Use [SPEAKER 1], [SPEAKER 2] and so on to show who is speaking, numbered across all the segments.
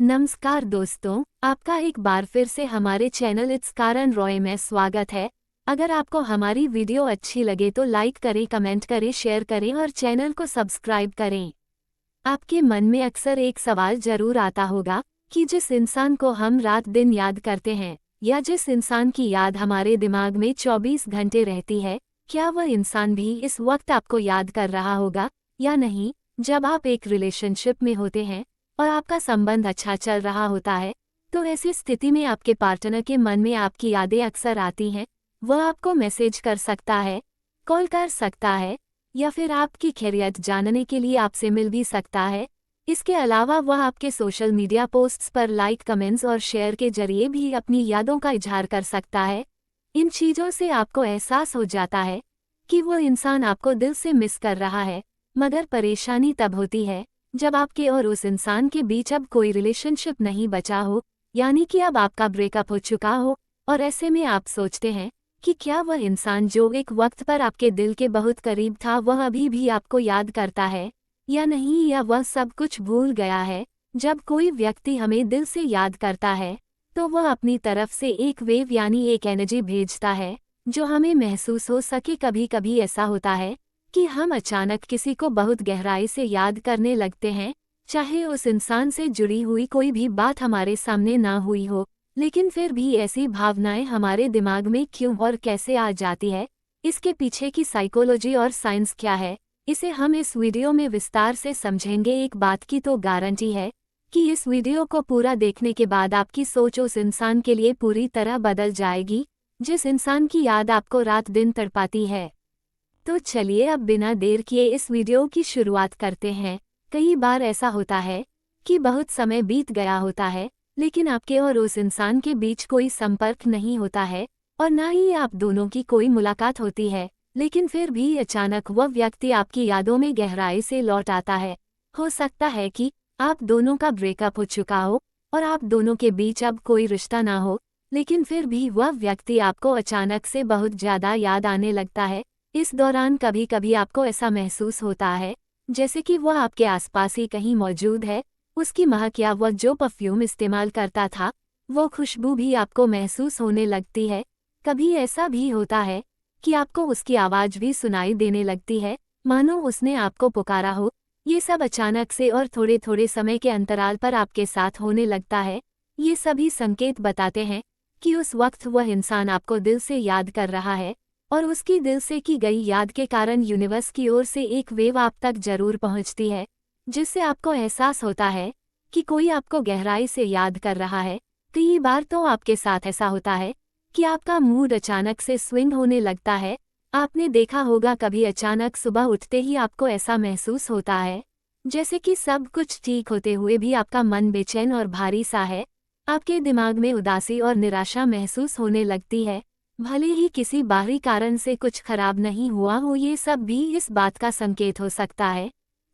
[SPEAKER 1] नमस्कार दोस्तों, आपका एक बार फिर से हमारे चैनल इट्स कारण रॉय में स्वागत है। अगर आपको हमारी वीडियो अच्छी लगे तो लाइक करें, कमेंट करें, शेयर करें और चैनल को सब्सक्राइब करें। आपके मन में अक्सर एक सवाल जरूर आता होगा कि जिस इंसान को हम रात दिन याद करते हैं या जिस इंसान की याद हमारे दिमाग में 24 घंटे रहती है, क्या वह इंसान भी इस वक्त आपको याद कर रहा होगा या नहीं। जब आप एक रिलेशनशिप में होते हैं और आपका संबंध अच्छा चल रहा होता है तो ऐसी स्थिति में आपके पार्टनर के मन में आपकी यादें अक्सर आती हैं। वह आपको मैसेज कर सकता है, कॉल कर सकता है या फिर आपकी खैरियत जानने के लिए आपसे मिल भी सकता है। इसके अलावा वह आपके सोशल मीडिया पोस्ट्स पर लाइक, कमेंट्स और शेयर के जरिए भी अपनी यादों का इजहार कर सकता है। इन चीज़ों से आपको एहसास हो जाता है कि वो इंसान आपको दिल से मिस कर रहा है, मगर परेशानी तब होती है जब आपके और उस इंसान के बीच अब कोई रिलेशनशिप नहीं बचा हो, यानी कि अब आपका ब्रेकअप हो चुका हो। और ऐसे में आप सोचते हैं कि क्या वह इंसान जो एक वक्त पर आपके दिल के बहुत करीब था वह अभी भी आपको याद करता है या नहीं, या वह सब कुछ भूल गया है। जब कोई व्यक्ति हमें दिल से याद करता है तो वह अपनी तरफ से एक वेव यानी एक एनर्जी भेजता है जो हमें महसूस हो सके। कभी कभी ऐसा होता है कि हम अचानक किसी को बहुत गहराई से याद करने लगते हैं, चाहे उस इंसान से जुड़ी हुई कोई भी बात हमारे सामने ना हुई हो, लेकिन फिर भी ऐसी भावनाएं हमारे दिमाग में क्यों और कैसे आ जाती है, इसके पीछे की साइकोलॉजी और साइंस क्या है, इसे हम इस वीडियो में विस्तार से समझेंगे। एक बात की तो गारंटी है कि इस वीडियो को पूरा देखने के बाद आपकी सोच उस इंसान के लिए पूरी तरह बदल जाएगी जिस इंसान की याद आपको रात दिन तड़पाती है। तो चलिए अब बिना देर किए इस वीडियो की शुरुआत करते हैं। कई बार ऐसा होता है कि बहुत समय बीत गया होता है लेकिन आपके और उस इंसान के बीच कोई संपर्क नहीं होता है और ना ही आप दोनों की कोई मुलाकात होती है, लेकिन फिर भी अचानक वह व्यक्ति आपकी यादों में गहराई से लौट आता है। हो सकता है कि आप दोनों का ब्रेकअप हो चुका हो और आप दोनों के बीच अब कोई रिश्ता ना हो, लेकिन फिर भी वह व्यक्ति आपको अचानक से बहुत ज़्यादा याद आने लगता है। इस दौरान कभी कभी आपको ऐसा महसूस होता है जैसे कि वह आपके आसपास ही कहीं मौजूद है। उसकी महक या वह जो परफ्यूम इस्तेमाल करता था वो खुशबू भी आपको महसूस होने लगती है। कभी ऐसा भी होता है कि आपको उसकी आवाज़ भी सुनाई देने लगती है, मानो उसने आपको पुकारा हो। ये सब अचानक से और थोड़े थोड़े समय के अंतराल पर आपके साथ होने लगता है। ये सभी संकेत बताते हैं कि उस वक्त वह इंसान आपको दिल से याद कर रहा है और उसकी दिल से की गई याद के कारण यूनिवर्स की ओर से एक वेव आप तक जरूर पहुंचती है, जिससे आपको एहसास होता है कि कोई आपको गहराई से याद कर रहा है। कई बार तो आपके साथ ऐसा होता है कि आपका मूड अचानक से स्विंग होने लगता है। आपने देखा होगा कभी अचानक सुबह उठते ही आपको ऐसा महसूस होता है जैसे कि सब कुछ ठीक होते हुए भी आपका मन बेचैन और भारी सा है। आपके दिमाग में उदासी और निराशा महसूस होने लगती है, भले ही किसी बाहरी कारण से कुछ खराब नहीं हुआ हो। ये सब भी इस बात का संकेत हो सकता है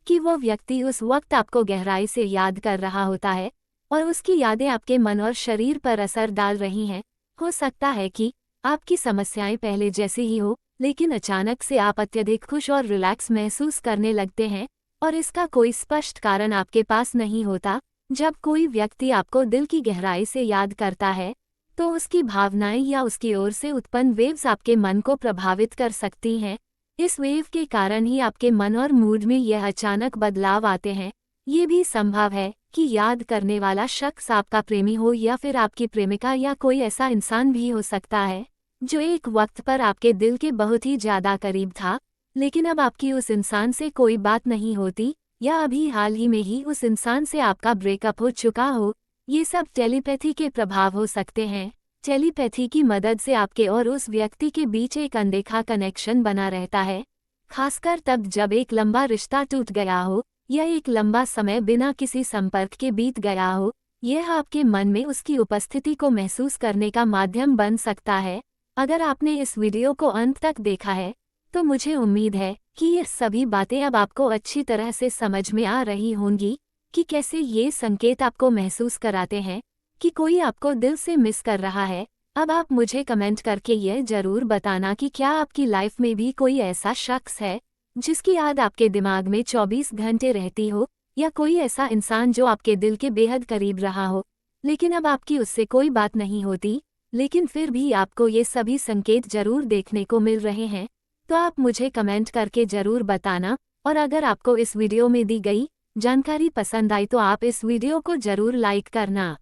[SPEAKER 1] कि वो व्यक्ति उस वक्त आपको गहराई से याद कर रहा होता है और उसकी यादें आपके मन और शरीर पर असर डाल रही हैं। हो सकता है कि आपकी समस्याएं पहले जैसी ही हो, लेकिन अचानक से आप अत्यधिक खुश और रिलैक्स महसूस करने लगते हैं और इसका कोई स्पष्ट कारण आपके पास नहीं होता। जब कोई व्यक्ति आपको दिल की गहराई से याद करता है तो उसकी भावनाएं या उसकी ओर से उत्पन्न वेव्स आपके मन को प्रभावित कर सकती हैं। इस वेव के कारण ही आपके मन और मूड में यह अचानक बदलाव आते हैं। ये भी संभव है कि याद करने वाला शख्स आपका प्रेमी हो या फिर आपकी प्रेमिका, या कोई ऐसा इंसान भी हो सकता है जो एक वक्त पर आपके दिल के बहुत ही ज़्यादा करीब था, लेकिन अब आपकी उस इंसान से कोई बात नहीं होती, या अभी हाल ही में ही उस इंसान से आपका ब्रेकअप हो चुका हो। ये सब टेलीपैथी के प्रभाव हो सकते हैं। टेलीपैथी की मदद से आपके और उस व्यक्ति के बीच एक अनदेखा कनेक्शन बना रहता है, खासकर तब जब एक लंबा रिश्ता टूट गया हो या एक लंबा समय बिना किसी संपर्क के बीत गया हो। यह आपके मन में उसकी उपस्थिति को महसूस करने का माध्यम बन सकता है। अगर आपने इस वीडियो को अंत तक देखा है तो मुझे उम्मीद है कि ये सभी बातें अब आपको अच्छी तरह से समझ में आ रही होंगी कि कैसे ये संकेत आपको महसूस कराते हैं कि कोई आपको दिल से मिस कर रहा है। अब आप मुझे कमेंट करके यह जरूर बताना कि क्या आपकी लाइफ में भी कोई ऐसा शख्स है जिसकी याद आपके दिमाग में 24 घंटे रहती हो, या कोई ऐसा इंसान जो आपके दिल के बेहद करीब रहा हो, लेकिन अब आपकी उससे कोई बात नहीं होती, लेकिन फिर भी आपको ये सभी संकेत जरूर देखने को मिल रहे हैं, तो आप मुझे कमेंट करके जरूर बताना। और अगर आपको इस वीडियो में दी गई जानकारी पसंद आई तो आप इस वीडियो को जरूर लाइक करना।